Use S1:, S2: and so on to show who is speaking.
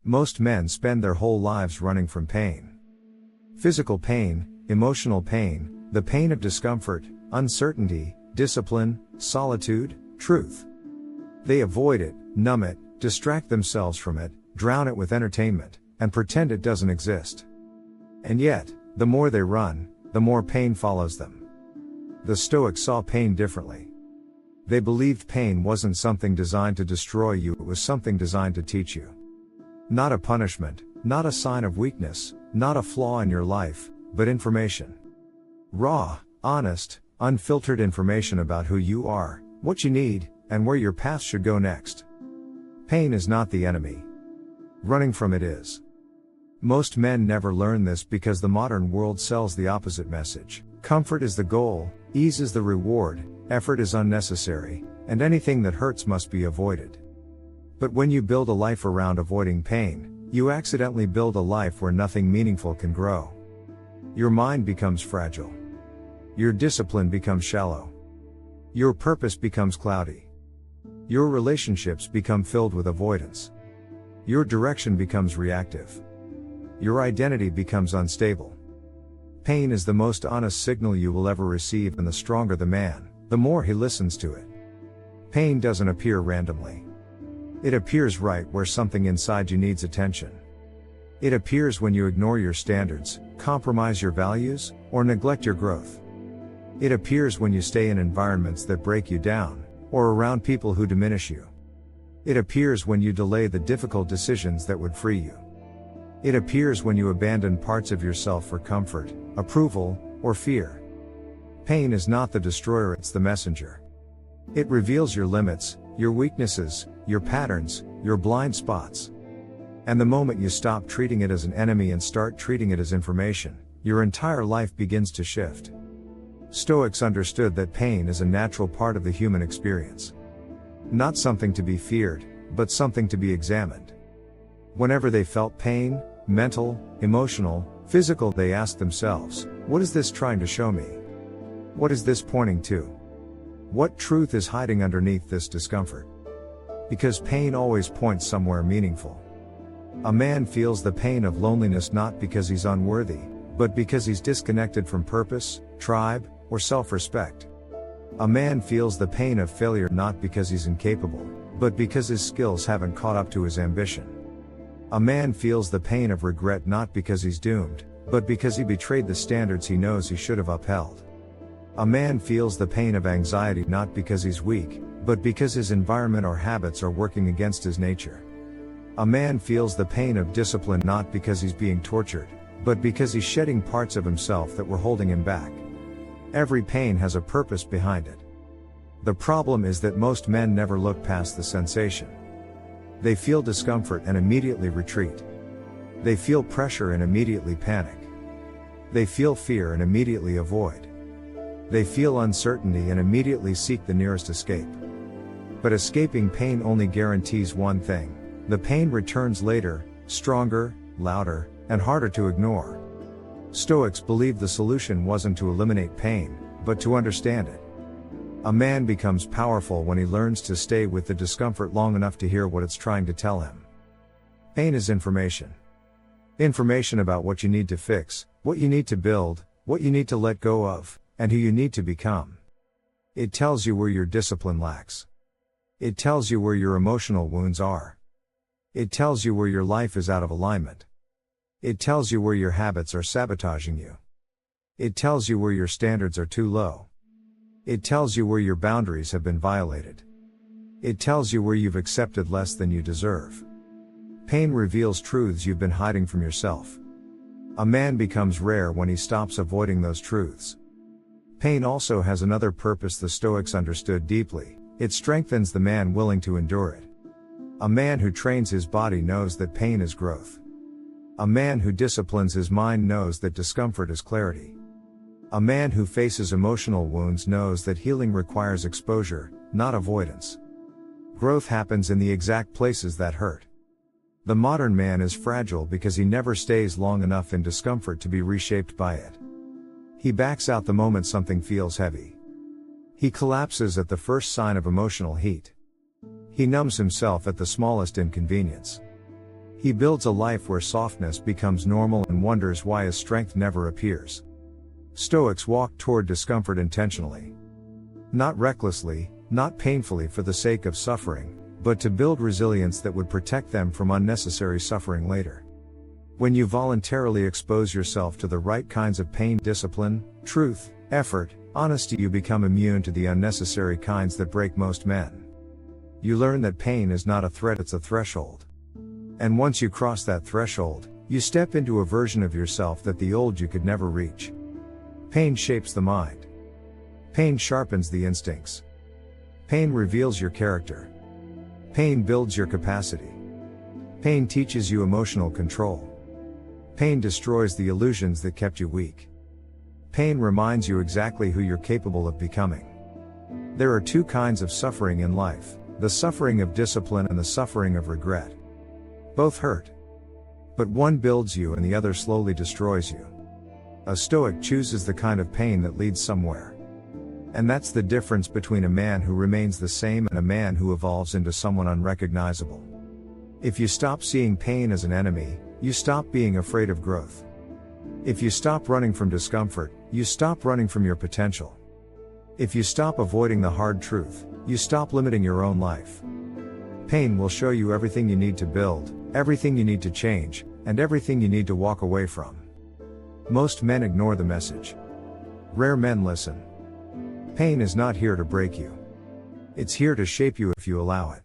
S1: Most men spend their whole lives running from pain. Physical pain, emotional pain, the pain of discomfort, uncertainty, discipline, solitude, truth. They avoid it, numb it, distract themselves from it, drown it with entertainment, and pretend it doesn't exist. And yet, the more they run, the more pain follows them. The Stoics saw pain differently. They believed pain wasn't something designed to destroy you, it was something designed to teach you. Not a punishment, not a sign of weakness, not a flaw in your life, but information. Raw, honest, unfiltered information about who you are, what you need, and where your path should go next. Pain is not the enemy. Running from it is. Most men never learn this because the modern world sells the opposite message. Comfort is the goal, ease is the reward, effort is unnecessary, and anything that hurts must be avoided. But when you build a life around avoiding pain, you accidentally build a life where nothing meaningful can grow. Your mind becomes fragile. Your discipline becomes shallow. Your purpose becomes cloudy. Your relationships become filled with avoidance. Your direction becomes reactive. Your identity becomes unstable. Pain is the most honest signal you will ever receive, and the stronger the man, the more he listens to it. Pain doesn't appear randomly. It appears right where something inside you needs attention. It appears when you ignore your standards, compromise your values, or neglect your growth. It appears when you stay in environments that break you down, or around people who diminish you. It appears when you delay the difficult decisions that would free you. It appears when you abandon parts of yourself for comfort, approval, or fear. Pain is not the destroyer, it's the messenger. It reveals your limits, your weaknesses, your patterns, your blind spots. And the moment you stop treating it as an enemy and start treating it as information, your entire life begins to shift. Stoics understood that pain is a natural part of the human experience. Not something to be feared, but something to be examined. Whenever they felt pain, mental, emotional, physical, they asked themselves, what is this trying to show me? What is this pointing to? What truth is hiding underneath this discomfort? Because pain always points somewhere meaningful. A man feels the pain of loneliness not because he's unworthy, but because he's disconnected from purpose, tribe, or self-respect. A man feels the pain of failure not because he's incapable, but because his skills haven't caught up to his ambition. A man feels the pain of regret not because he's doomed, but because he betrayed the standards he knows he should have upheld. A man feels the pain of anxiety not because he's weak, but because his environment or habits are working against his nature. A man feels the pain of discipline not because he's being tortured, but because he's shedding parts of himself that were holding him back. Every pain has a purpose behind it. The problem is that most men never look past the sensation. They feel discomfort and immediately retreat. They feel pressure and immediately panic. They feel fear and immediately avoid. They feel uncertainty and immediately seek the nearest escape. But escaping pain only guarantees one thing: the pain returns later, stronger, louder, and harder to ignore. Stoics believed the solution wasn't to eliminate pain, but to understand it. A man becomes powerful when he learns to stay with the discomfort long enough to hear what it's trying to tell him. Pain is information. Information about what you need to fix, what you need to build, what you need to let go of, and who you need to become. It tells you where your discipline lacks. It tells you where your emotional wounds are. It tells you where your life is out of alignment. It tells you where your habits are sabotaging you. It tells you where your standards are too low. It tells you where your boundaries have been violated. It tells you where you've accepted less than you deserve. Pain reveals truths you've been hiding from yourself. A man becomes rare when he stops avoiding those truths. Pain also has another purpose the Stoics understood deeply: it strengthens the man willing to endure it. A man who trains his body knows that pain is growth. A man who disciplines his mind knows that discomfort is clarity. A man who faces emotional wounds knows that healing requires exposure, not avoidance. Growth happens in the exact places that hurt. The modern man is fragile because he never stays long enough in discomfort to be reshaped by it. He backs out the moment something feels heavy. He collapses at the first sign of emotional heat. He numbs himself at the smallest inconvenience. He builds a life where softness becomes normal and wonders why his strength never appears. Stoics walk toward discomfort intentionally. Not recklessly, not painfully for the sake of suffering, but to build resilience that would protect them from unnecessary suffering later. When you voluntarily expose yourself to the right kinds of pain, discipline, truth, effort, honesty, you become immune to the unnecessary kinds that break most men. You learn that pain is not a threat, it's a threshold. And once you cross that threshold, you step into a version of yourself that the old you could never reach. Pain shapes the mind. Pain sharpens the instincts. Pain reveals your character. Pain builds your capacity. Pain teaches you emotional control. Pain destroys the illusions that kept you weak. Pain reminds you exactly who you're capable of becoming. There are two kinds of suffering in life, the suffering of discipline and the suffering of regret. Both hurt. But one builds you and the other slowly destroys you. A Stoic chooses the kind of pain that leads somewhere. And that's the difference between a man who remains the same and a man who evolves into someone unrecognizable. If you stop seeing pain as an enemy, you stop being afraid of growth. If you stop running from discomfort, you stop running from your potential. If you stop avoiding the hard truth, you stop limiting your own life. Pain will show you everything you need to build, everything you need to change, and everything you need to walk away from. Most men ignore the message. Rare men listen. Pain is not here to break you. It's here to shape you if you allow it.